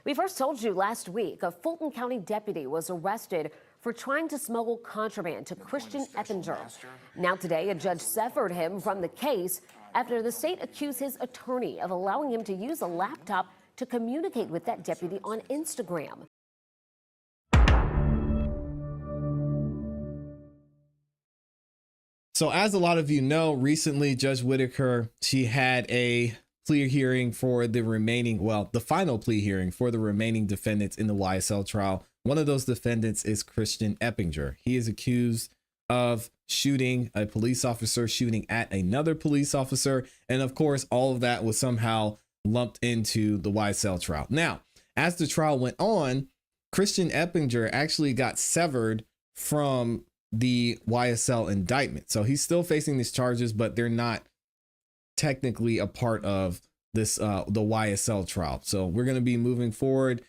We first told you last week a Fulton County deputy was arrested for trying to smuggle contraband to Christian Eppinger. Now today, a judge severed him from the case after the state accused his attorney of allowing him to use a laptop to communicate with that deputy on Instagram. So as a lot of you know, recently Judge Whitaker, she had a plea hearing for the remaining, well, the final plea hearing for the remaining defendants in the YSL trial. One of those defendants is Christian Eppinger. He is accused of shooting a police officer, shooting at another police officer. And of course, all of that was somehow lumped into the YSL trial. Now, as the trial went on, Christian Eppinger actually got severed from the YSL indictment. So he's still facing these charges, but they're not technically a part of this the YSL trial. So we're going to be moving forward,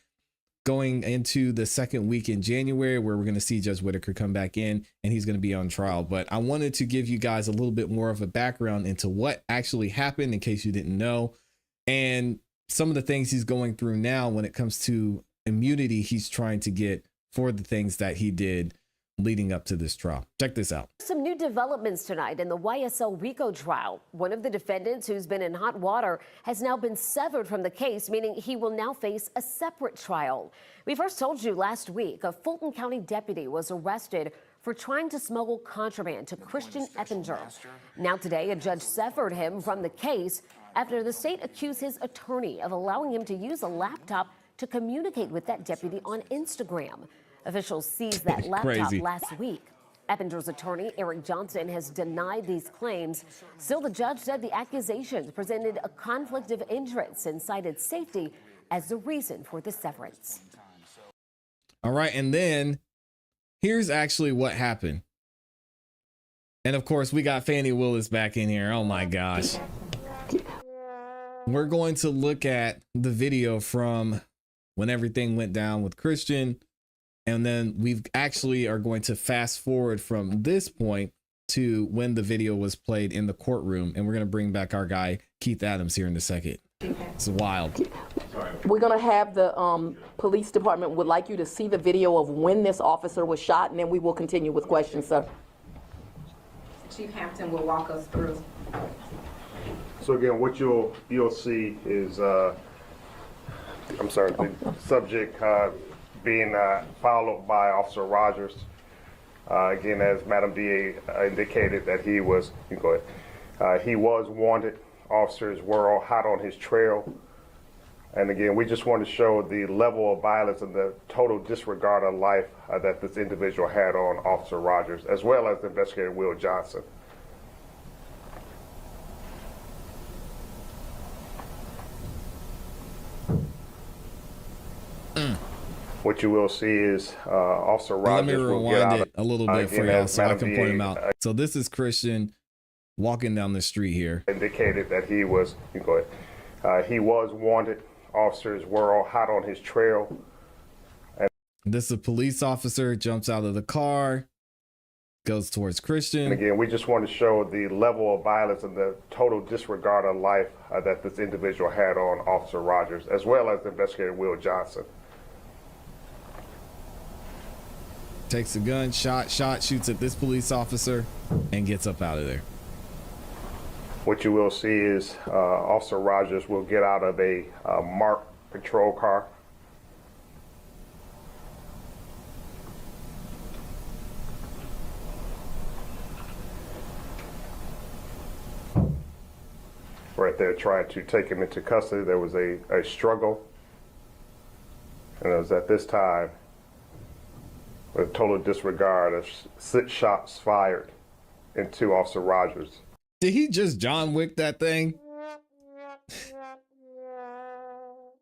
going into the second week in January, where we're going to see Judge Whitaker come back in and he's going to be on trial. But I wanted to give you guys a little bit more of a background into what actually happened in case you didn't know, and some of the things he's going through now when it comes to immunity he's trying to get for the things that he did leading up to this trial. Check this out. Some new developments tonight in the YSL RICO trial. One of the defendants who's been in hot water has now been severed from the case, meaning he will now face a separate trial. We first told you last week a Fulton County deputy was arrested for trying to smuggle contraband to Christian Eppinger. Now today, a judge severed him from the case after the state accused his attorney of allowing him to use a laptop to communicate with that deputy on Instagram. Officials seized that laptop last week. Eppinger's attorney, Eric Johnson, has denied these claims. Still, the judge said the accusations presented a conflict of interest and cited safety as the reason for the severance. All right, and then here's actually what happened. And of course, we got Fannie Willis back in here. Oh my gosh. We're going to look at the video from when everything went down with Christian. And then we actually are going to fast forward from this point to when the video was played in the courtroom. And we're going to bring back our guy, Keith Adams, here in a second. It's wild. We're going to have the police department would like you to see the video of when this officer was shot, and then we will continue with questions, sir. Chief Hampton will walk us through. So again, what you'll see is, the subject being followed by Officer Rogers. Again, as Madam DA indicated, that he was, you can go ahead, he was wanted. Officers were all hot on his trail. And again, we just want to show the level of violence and the total disregard of life that this individual had on Officer Rogers, as well as Investigator Will Johnson. What you will see is Officer Rogers. Let me rewind it a little bit for y'all so I can point him out. So this is Christian walking down the street here. Indicated that he was, you can go ahead, he was wanted. Officers were all hot on his trail. And this is a police officer, jumps out of the car, goes towards Christian. And again, we just want to show the level of violence and the total disregard of life that this individual had on Officer Rogers, as well as Investigator Will Johnson. Takes a gun, shoots at this police officer, and gets up out of there. What you will see is Officer Rogers will get out of a marked patrol car. Right there, trying to take him into custody. There was a struggle, and it was at this time, with total disregard of 6 shots fired into Officer Rogers. Did he just John Wick that thing?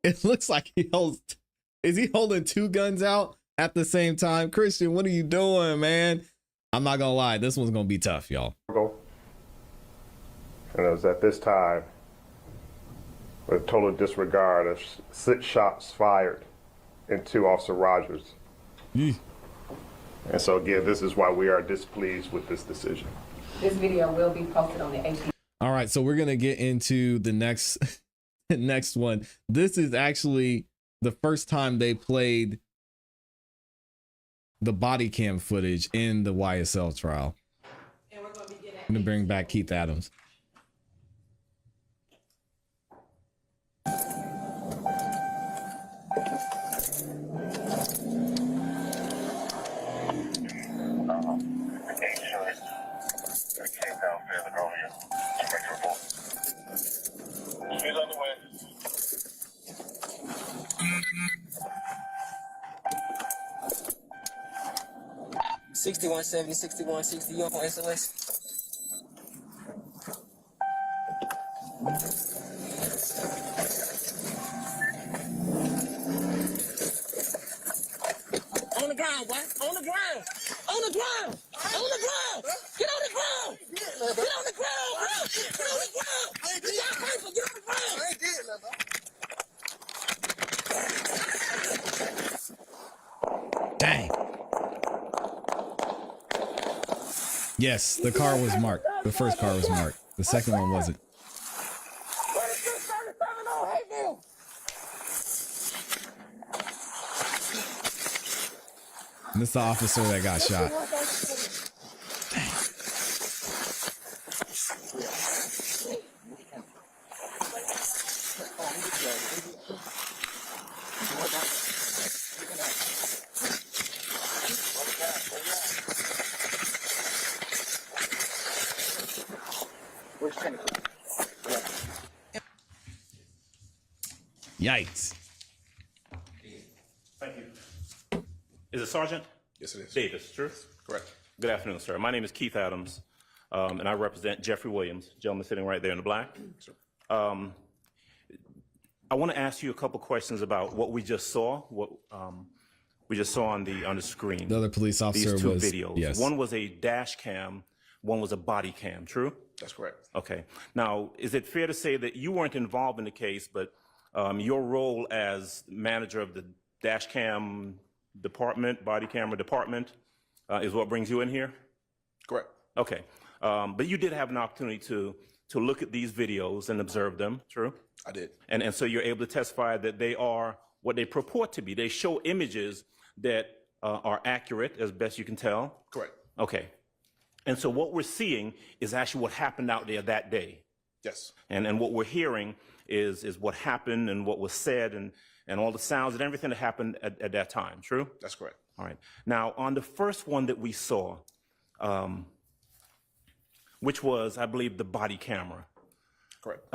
It looks like he holds, is he holding 2 guns out at the same time? Christian, what are you doing, man? I'm not gonna lie, this one's gonna be tough, y'all. And it was at this time, with total disregard of 6 shots fired into Officer Rogers. And so again, this is why we are displeased with this decision. This video will be posted on the AP. All right, so we're gonna get into the next next one. This is actually the first time they played the body cam footage in the YSL trial. And we're going to begin I'm gonna bring back Keith Adams. She's on the way. Sixty-one 6160 you up on SOS? On the ground, boy. On the ground. On the ground. On the ground. Get on the ground. Get on the ground, bro. Get on the ground. Get on the ground. I ain't did nothing. Dang. Yes, the car was marked. The first car was marked. The second one wasn't. And this is the officer that got shot. Yikes. Thank you. Is it Sergeant? Yes, it is. Davis, true? Correct. Good afternoon, sir. My name is Keith Adams, and I represent Jeffrey Williams, gentleman sitting right there in the black. Sure. I want to ask you a couple questions about what we just saw, what we just saw on the screen. The other police officer These two was, videos. yes. One was a dash cam, one was a body cam, true? That's correct. Okay. Now, is it fair to say that you weren't involved in the case, but your role as manager of the dash cam department, body camera department, is what brings you in here? Correct. Okay. But you did have an opportunity to look at these videos and observe them, true? I did. And so you're able to testify that they are what they purport to be. They show images that are accurate, as best you can tell. Correct. Okay. And so what we're seeing is actually what happened out there that day. Yes. And what we're hearing is what happened and what was said and all the sounds and everything that happened at that time, true? That's correct. All right. Now, on the first one that we saw, which was, I believe, the body camera, Correct.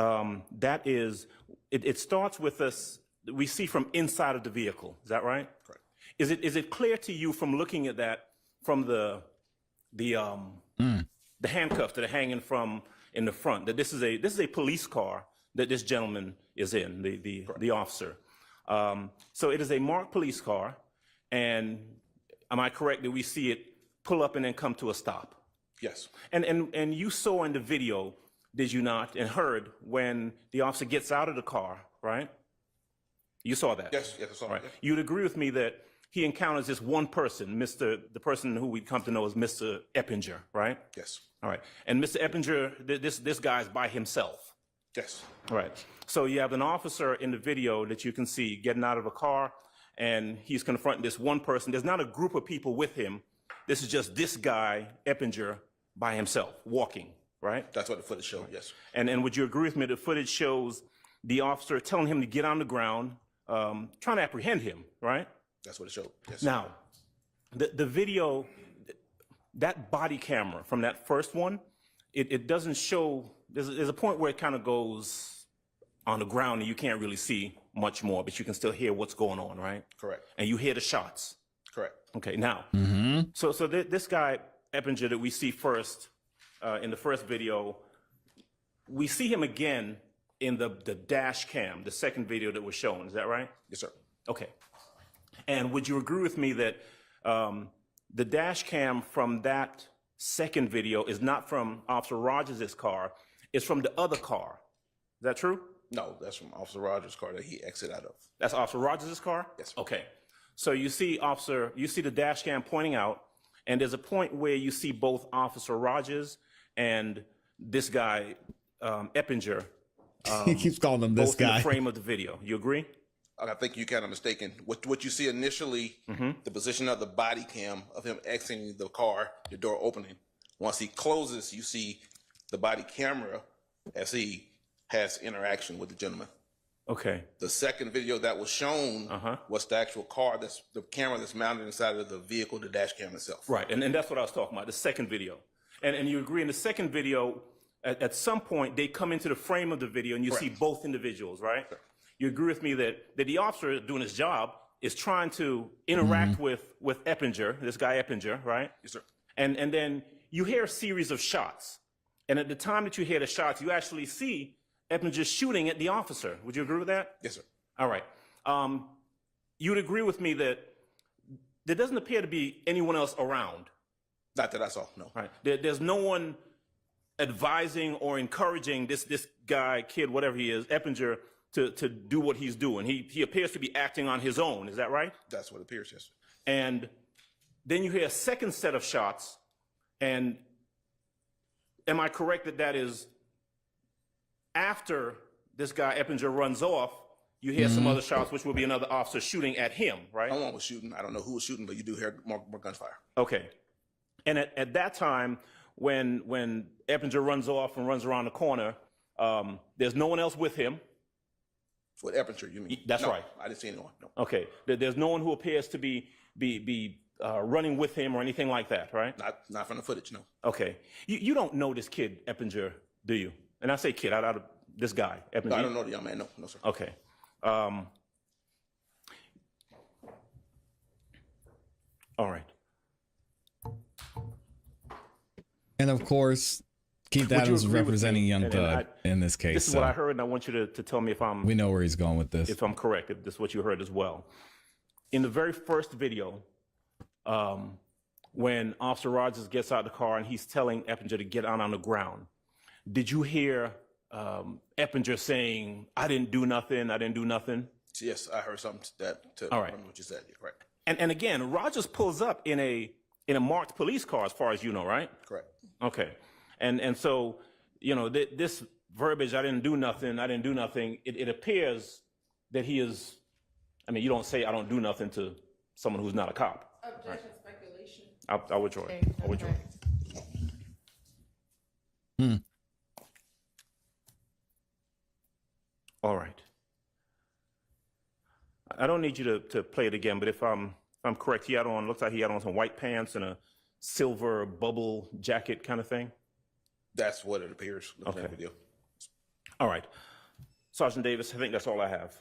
that is, it starts with us, we see from inside of the vehicle. Is that right? Correct. Is it clear to you from looking at that, from the handcuffs that are hanging from in the front, that this is a police car that this gentleman is in, the officer? So it is a marked police car, and am I correct that we see it pull up and then come to a stop? Yes. And you saw in the video, did you not, and heard when the officer gets out of the car, right? You saw that? Yes. Yes. I saw Right. it. You'd agree with me that he encounters this one person, the person who we come to know as Mr. Eppinger, right? Yes. All right. And Mr. Eppinger, this guy's by himself. Yes. All right. So you have an officer in the video that you can see getting out of a car, and he's confronting this one person. There's not a group of people with him. This is just this guy, Eppinger, by himself, walking, right? That's what the footage showed. Yes. And would you agree with me? The footage shows the officer telling him to get on the ground, trying to apprehend him, right? That's what it showed. Yes. Now, the video, that body camera from that first one, it doesn't show, there's a point where it kind of goes on the ground and you can't really see much more, but you can still hear what's going on, right? Correct. And you hear the shots. Correct. Okay, now, so this guy, Eppinger, that we see first in the first video, we see him again in the dash cam, the second video that was shown. Is that right? Yes, sir. Okay. And would you agree with me that the dash cam from that second video is not from Officer Rogers' car, it's from the other car? Is that true? No, that's from Officer Rogers' car that he exited out of. That's Officer Rogers' car? Yes. Okay. So you see the dash cam pointing out, and there's a point where you see both Officer Rogers and this guy, Eppinger, He keeps calling him this both in guy. the frame of the video. You agree? I think you kind of mistaken. What you see initially, the position of the body cam of him exiting the car, the door opening. Once he closes, you see the body camera as he has interaction with the gentleman. Okay. The second video that was shown was the actual car, that's the camera that's mounted inside of the vehicle, the dash cam itself. Right, and that's what I was talking about, the second video. And you agree in the second video, at some point, they come into the frame of the video and you see both individuals, right? Correct. You agree with me that the officer doing his job is trying to interact with Eppinger, this guy Eppinger, right? Yes, sir. And then you hear a series of shots. And at the time that you hear the shots, you actually see Eppinger shooting at the officer. Would you agree with that? Yes, sir. All right. You'd agree with me that there doesn't appear to be anyone else around. Not that I saw, no. Right. There's no one advising or encouraging this guy, kid, whatever he is, Eppinger, to do what he's doing. He appears to be acting on his own. Is that right? That's what it appears, yes, sir. And then you hear a second set of shots. And am I correct that is after this guy Eppinger runs off, you hear some other shots, which will be another officer shooting at him, right? No one was shooting. I don't know who was shooting, but you do hear more gunfire. Okay. And at that time, when Eppinger runs off and runs around the corner, there's no one else with him. With Eppinger, you mean? That's no, right. I didn't see anyone, no. Okay. There's no one who appears to be running with him or anything like that, right? Not from the footage, no. Okay. You don't know this kid, Eppinger, do you? And I say kid, out of this guy, Eppinger. No, I don't know the young man, no, sir. Okay. All right. And of course, Keith Adams representing Young Thug in this case. This is what I heard, and I want you to tell me if I'm... We know where he's going with this. If I'm correct, if this is what you heard as well. In the very first video, when Officer Rogers gets out of the car and he's telling Eppinger to get on the ground, did you hear Eppinger saying, I didn't do nothing, I didn't do nothing? Yes, I heard something to All right. what you said, yeah, correct. And again, Rogers pulls up in a marked police car, as far as you know, right? Correct. Okay. And so, you know, this verbiage, I didn't do nothing, it appears that he is, I mean, you don't say I don't do nothing to someone who's not a cop. Objection, speculation. I withdraw it. I withdraw it. All right. I don't need you to play it again, but if I'm correct, looks like he had on some white pants and a silver bubble jacket kind of thing. That's what it appears. Okay. That video. All right. Sergeant Davis, I think that's all I have.